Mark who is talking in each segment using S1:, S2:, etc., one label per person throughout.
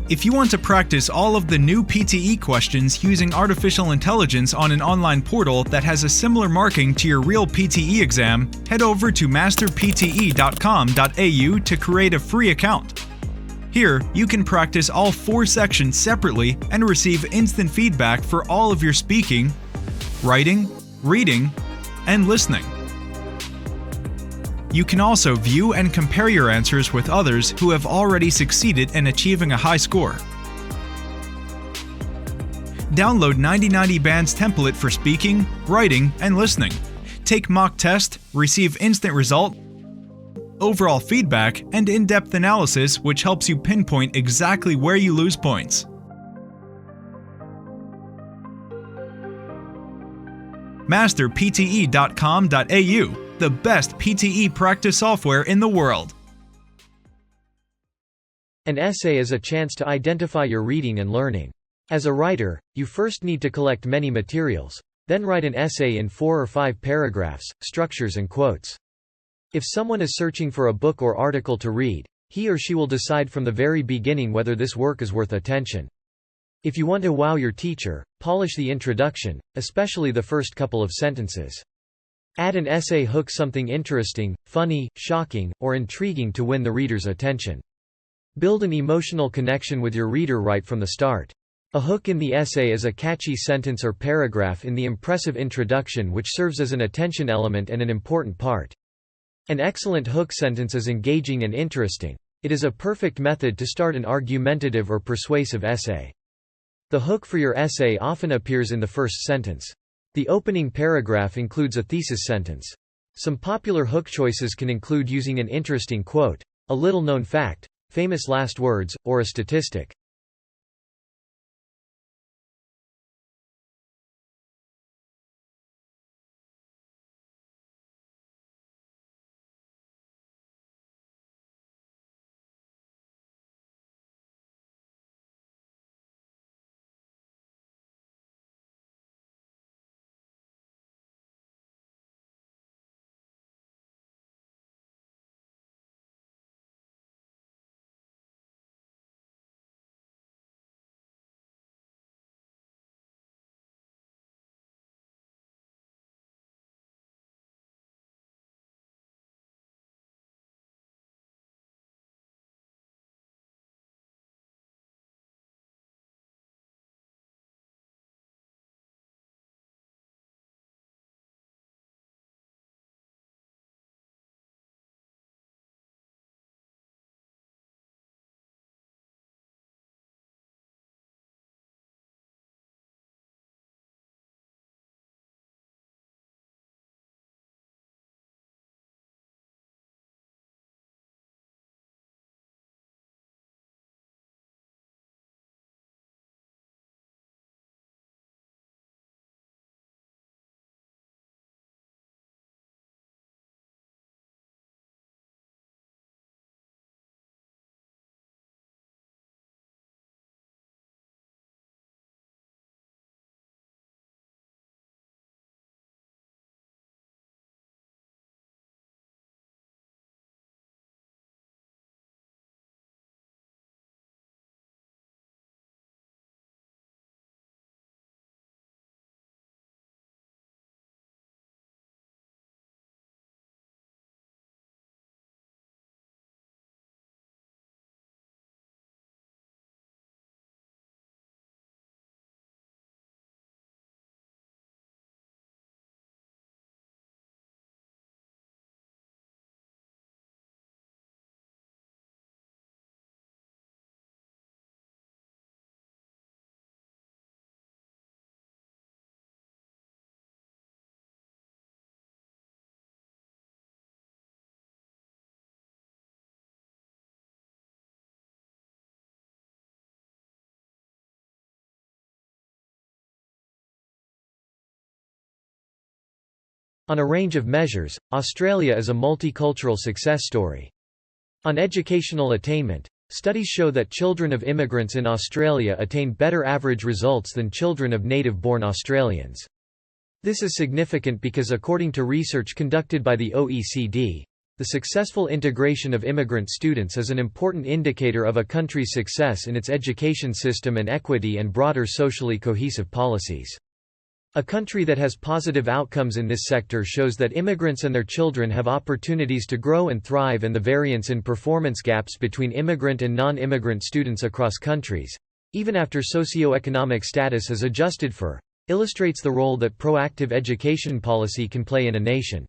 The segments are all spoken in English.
S1: If you want to practice all of the new PTE questions using artificial intelligence on an online portal that has a similar marking to your real PTE exam, head over to masterpte.com.au to create a free account. Here, you can practice all 4 sections separately and receive instant feedback for all of your speaking, writing, reading, and listening. You can also view and compare your answers with others who have already succeeded in achieving a high score. Download 9090 Band's template for speaking, writing, and listening. Take mock test, receive instant result, overall feedback, and in-depth analysis which helps you pinpoint exactly where you lose points. masterpte.com.au, the best PTE practice software in the world.
S2: An essay is a chance to identify your reading and learning. As a writer, you first need to collect many materials, then write an essay in 4 or 5 paragraphs, structures and quotes. If someone is searching for a book or article to read, he or she will decide from the very beginning whether this work is worth attention. If you want to wow your teacher, polish the introduction, especially the first couple of sentences. Add an essay hook, something interesting, funny, shocking, or intriguing to win the reader's attention. Build an emotional connection with your reader right from the start. A hook in the essay is a catchy sentence or paragraph in the impressive introduction which serves as an attention element and an important part. An excellent hook sentence is engaging and interesting. It is a perfect method to start an argumentative or persuasive essay. The hook for your essay often appears in the first sentence. The opening paragraph includes a thesis sentence. Some popular hook choices can include using an interesting quote, a little-known fact, famous last words, or a statistic. On a range of measures, Australia is a multicultural success story. On educational attainment, studies show that children of immigrants in Australia attain better average results than children of native-born Australians. This is significant because according to research conducted by the OECD, the successful integration of immigrant students is an important indicator of a country's success in its education system and equity and broader socially cohesive policies. A country that has positive outcomes in this sector shows that immigrants and their children have opportunities to grow and thrive, and the variance in performance gaps between immigrant and non-immigrant students across countries, even after socio-economic status is adjusted for, illustrates the role that proactive education policy can play in a nation.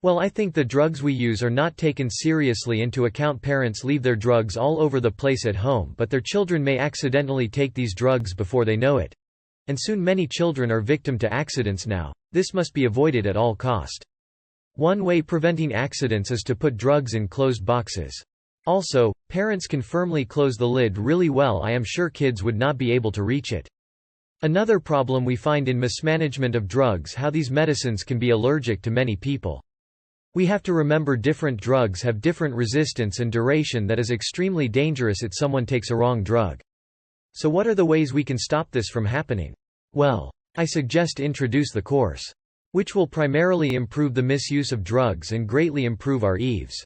S2: Well, I think the drugs we use are not taken seriously into account. Parents leave their drugs all over the place at home, but their children may accidentally take these drugs before they know it. And soon many children are victim to accidents now. This must be avoided at all cost. One way preventing accidents is to put drugs in closed boxes. Also, parents can firmly close the lid really well. I am sure kids would not be able to reach it. Another problem we find in mismanagement of drugs, how these medicines can be allergic to many people. We have to remember different drugs have different resistance and duration that is extremely dangerous if someone takes a wrong drug. So what are the ways we can stop this from happening? Well, I suggest introduce the course, which will primarily improve the misuse of drugs and greatly improve our EVs.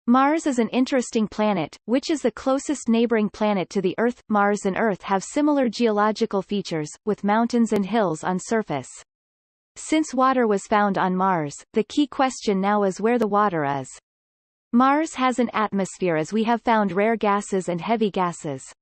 S3: Mars is an interesting planet, which is the closest neighboring planet to the Earth. Mars and Earth have similar geological features, with mountains and hills on surface. Since water was found on Mars, the key question now is where the water is. Mars has an atmosphere as we have found rare gases and heavy gases.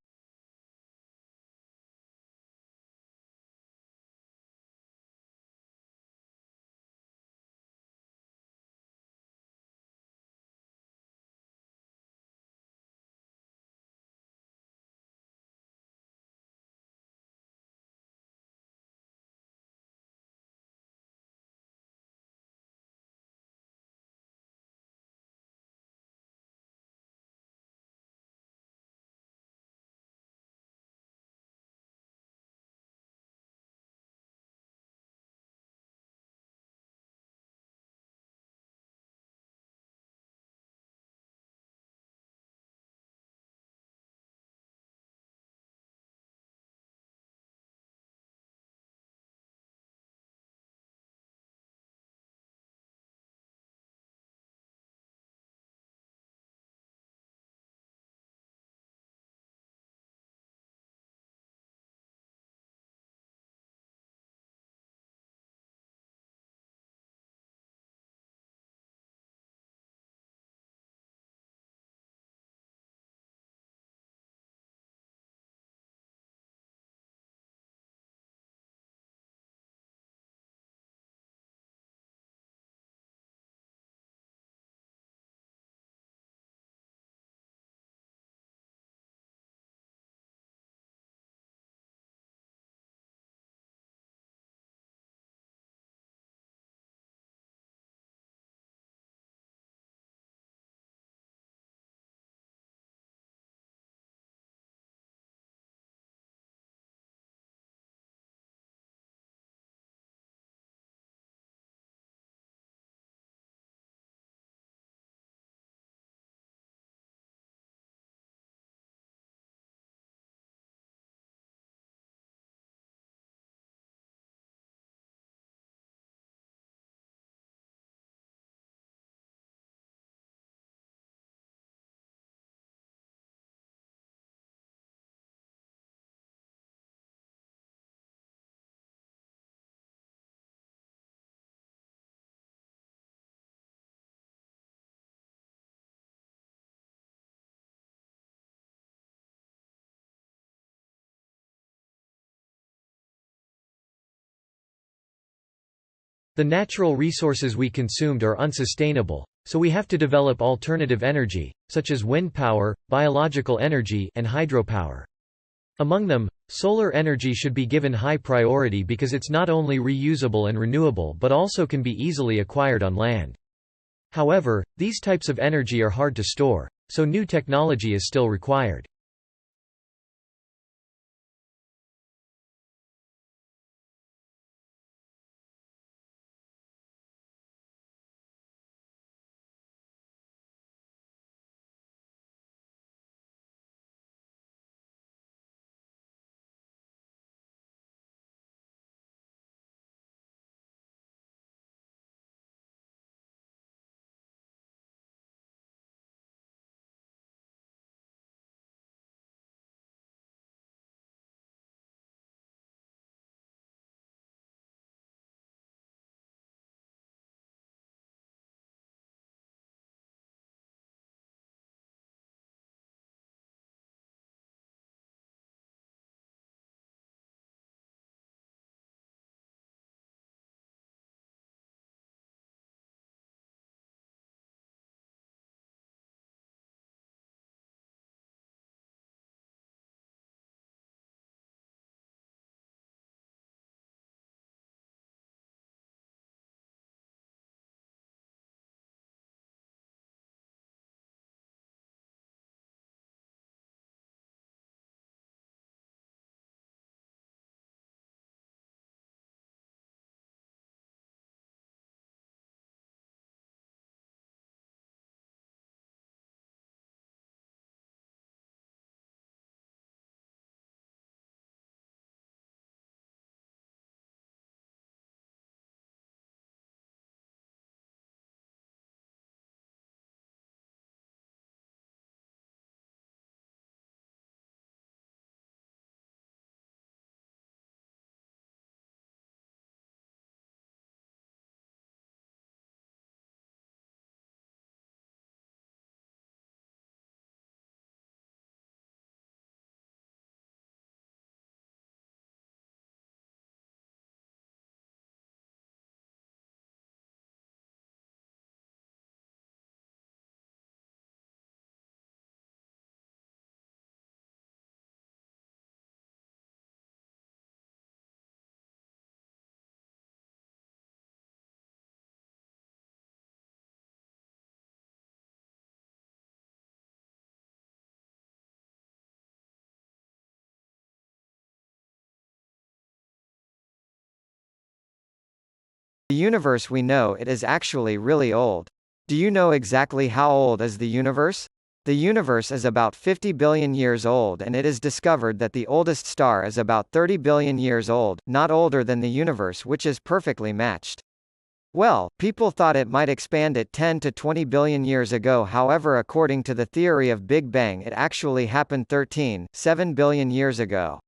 S2: The natural resources we consumed are unsustainable, so we have to develop alternative energy, such as wind power, biological energy, and hydropower. Among them, solar energy should be given high priority because it's not only reusable and renewable but also can be easily acquired on land. However, these types of energy are hard to store, so new technology is still required.
S4: The universe we know it is actually really old. Do you know exactly how old is the universe? The universe is about 50 billion years old, and it is discovered that the oldest star is about 30 billion years old, not older than the universe, which is perfectly matched. Well, people thought it might expand at 10 to 20 billion years ago. However, according to the theory of Big Bang, it actually happened 13.7 billion years ago.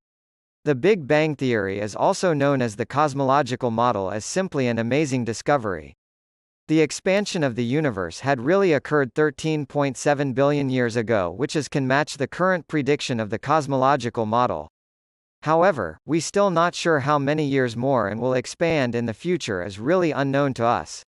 S4: The Big Bang theory is also known as the cosmological model, as simply an amazing discovery. The expansion of the universe had really occurred 13.7 billion years ago, which can match the current prediction of the cosmological model. However, we still not sure how many years more and will expand in the future is really unknown to us.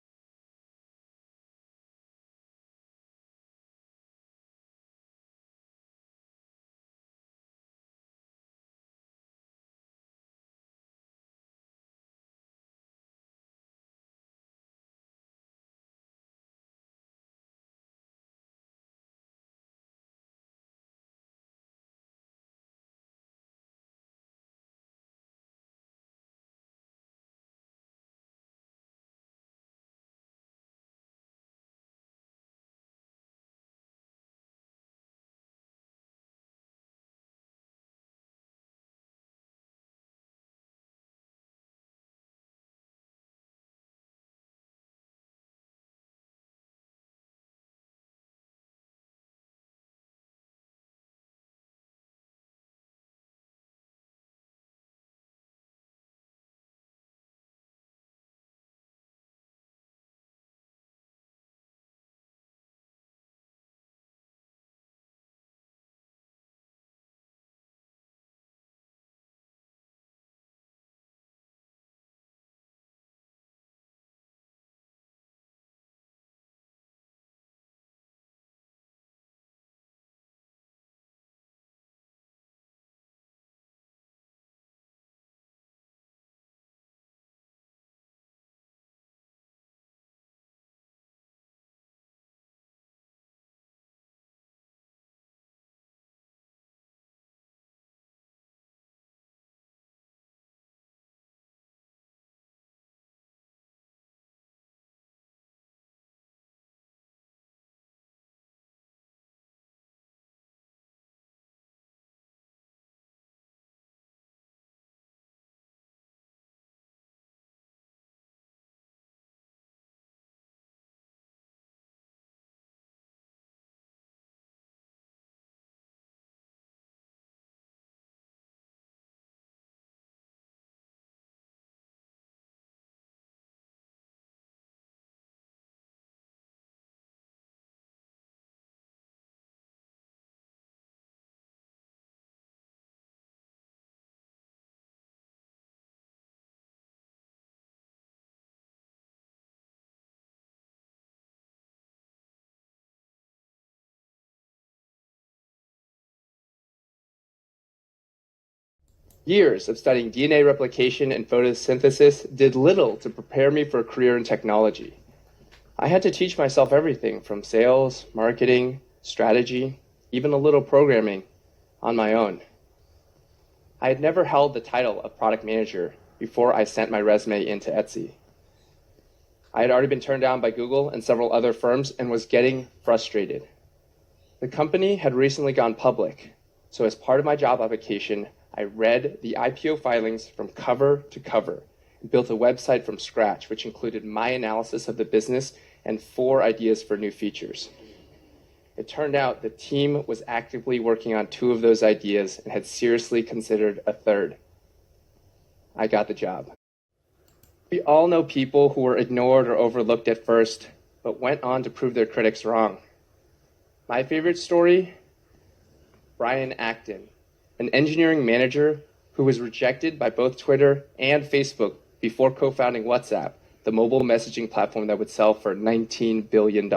S5: Years of studying DNA replication and photosynthesis did little to prepare me for a career in technology. I had to teach myself everything from sales, marketing, strategy, even a little programming on my own. I had never held the title of product manager before I sent my resume into Etsy. I had already been turned down by Google and several other firms and was getting frustrated. The company had recently gone public, so as part of my job application, I read the IPO filings from cover to cover and built a website from scratch, which included my analysis of the business and 4 ideas for new features. It turned out the team was actively working on 2 of those ideas and had seriously considered a 3rd. I got the job. We all know people who were ignored or overlooked at first, but went on to prove their critics wrong. My favorite story? Brian Acton, an engineering manager who was rejected by both Twitter and Facebook before co-founding WhatsApp, the mobile messaging platform that would sell for $19 billion.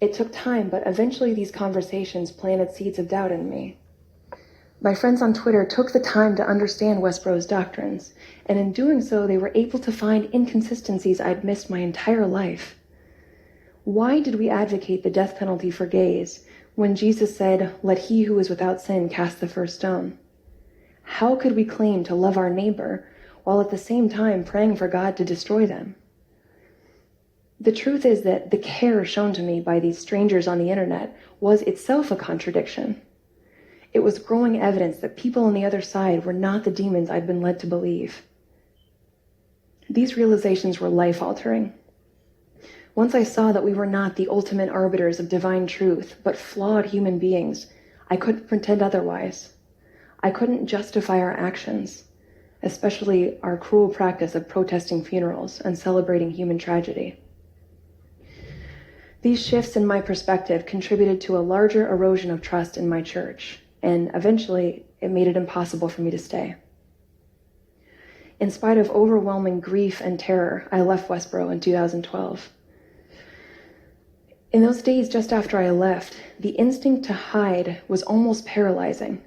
S6: It took time, but eventually these conversations planted seeds of doubt in me. My friends on Twitter took the time to understand Westboro's doctrines, and in doing so, they were able to find inconsistencies I'd missed my entire life. Why did we advocate the death penalty for gays when Jesus said, "Let he who is without sin cast the first stone"? How could we claim to love our neighbor while at the same time praying for God to destroy them? The truth is that the care shown to me by these strangers on the internet was itself a contradiction. It was growing evidence that people on the other side were not the demons I'd been led to believe. These realizations were life-altering. Once I saw that we were not the ultimate arbiters of divine truth, but flawed human beings, I couldn't pretend otherwise. I couldn't justify our actions, especially our cruel practice of protesting funerals and celebrating human tragedy. These shifts in my perspective contributed to a larger erosion of trust in my church, and eventually it made it impossible for me to stay. In spite of overwhelming grief and terror, I left Westboro in 2012. In those days just after I left, the instinct to hide was almost paralyzing.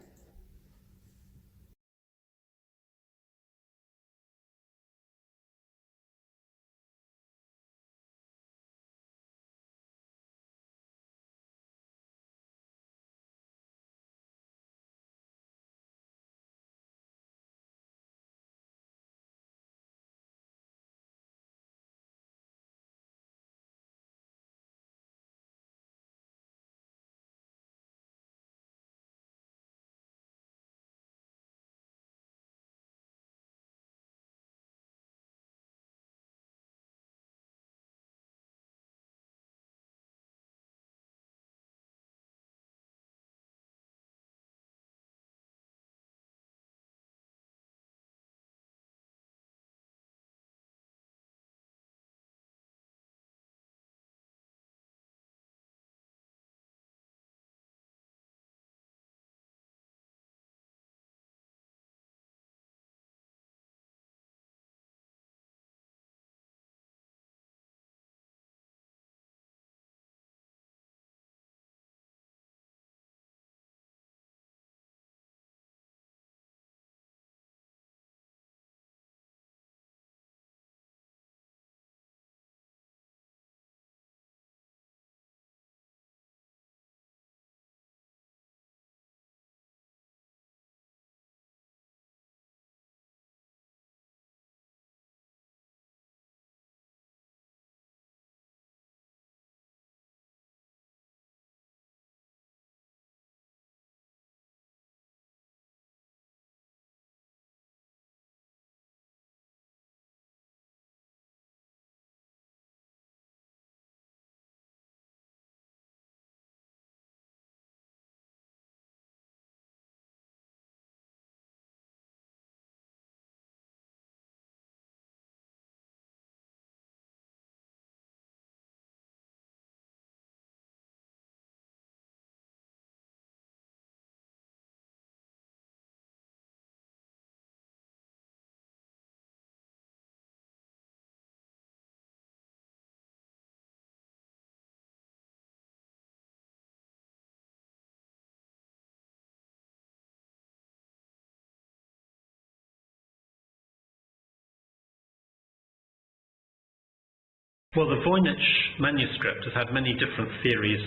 S7: Well, the Voynich manuscript has had many different theories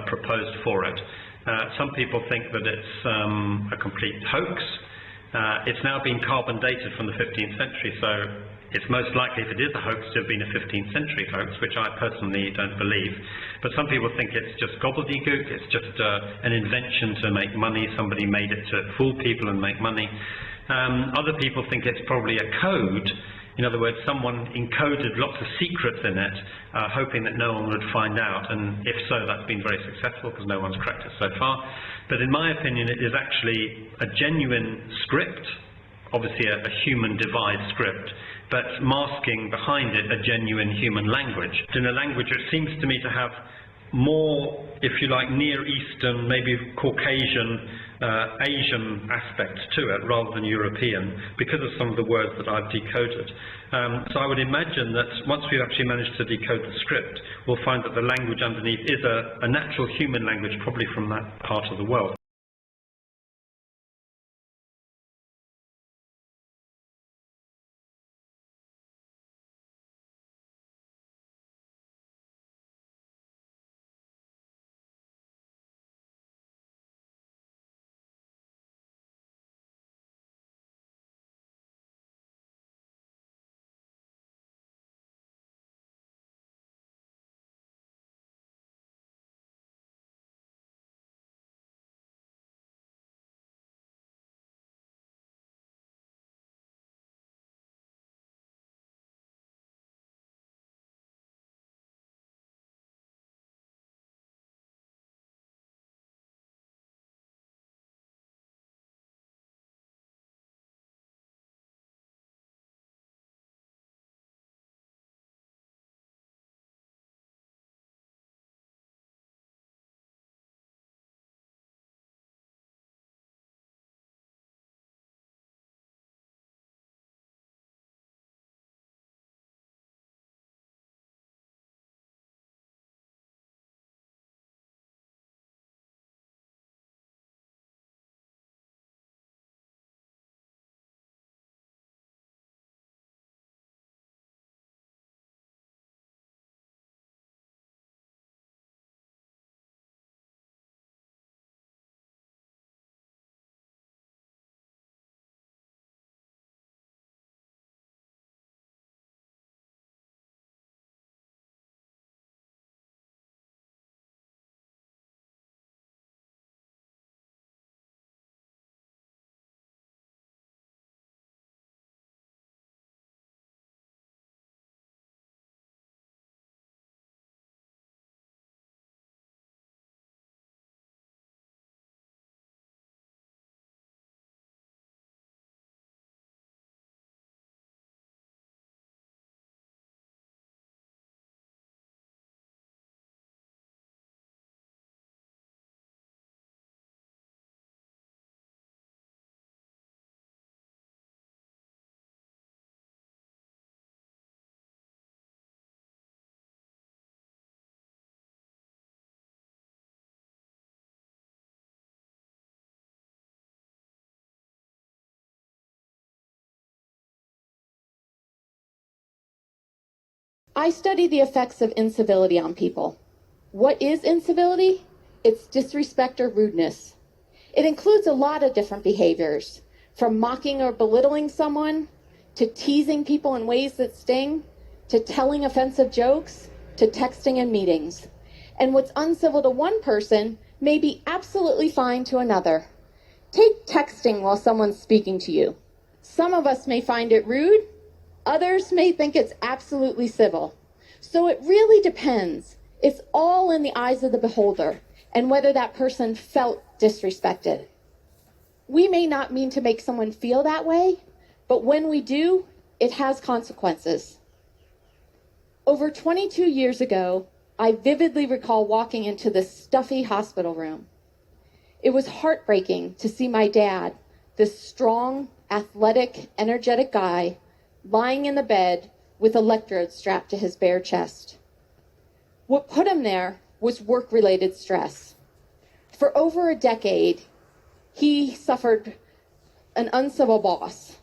S7: proposed for it. Some people think that it's a complete hoax. It's now been carbon dated from the 15th century, so it's most likely, if it is a hoax, to have been a 15th century hoax, which I personally don't believe. But some people think it's just gobbledygook, it's just an invention to make money, somebody made it to fool people and make money. Other people think it's probably a code. In other words, someone encoded lots of secrets in it, hoping that no one would find out, and if so, that's been very successful because no one's cracked it so far. But in my opinion, it is actually a genuine script, obviously a human devised script, but masking behind it a genuine human language. In a language which seems to me to have more, if you like, Near Eastern, maybe Caucasian, Asian aspect to it rather than European, because of some of the words that I've decoded. So I would imagine that once we've actually managed to decode the script, we'll find that the language underneath is a natural human language, probably from that part of the world.
S8: I study the effects of incivility on people. What is incivility? It's disrespect or rudeness. It includes a lot of different behaviors, from mocking or belittling someone, to teasing people in ways that sting, to telling offensive jokes, to texting in meetings. And what's uncivil to one person may be absolutely fine to another. Take texting while someone's speaking to you. Some of us may find it rude, others may think it's absolutely civil. So it really depends. It's all in the eyes of the beholder and whether that person felt disrespected. We may not mean to make someone feel that way, but when we do, it has consequences. Over 22 years ago, I vividly recall walking into this stuffy hospital room. It was heartbreaking to see my dad, this strong, athletic, energetic guy, lying in the bed with electrodes strapped to his bare chest. What put him there was work-related stress. For over a decade, he suffered an uncivil boss,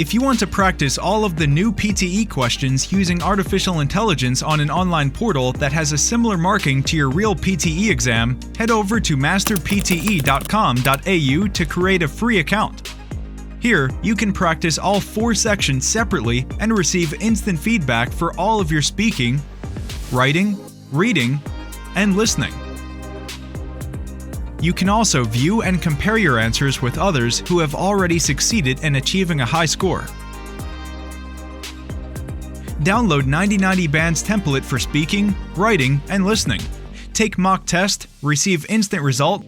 S1: If you want to practice all of the new PTE questions using artificial intelligence on an online portal that has a similar marking to your real PTE exam, head over to masterpte.com.au to create a free account. Here, you can practice all 4 sections separately and receive instant feedback for all of your speaking, writing, reading, and listening. You can also view and compare your answers with others who have already succeeded in achieving a high score. Download 9090 Band's template for speaking, writing, and listening. Take mock test, receive instant result,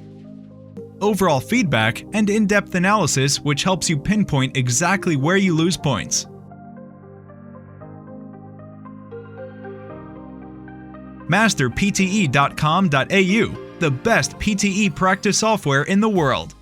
S1: overall feedback, and in-depth analysis which helps you pinpoint exactly where you lose points. Masterpte.com.au, the best PTE practice software in the world.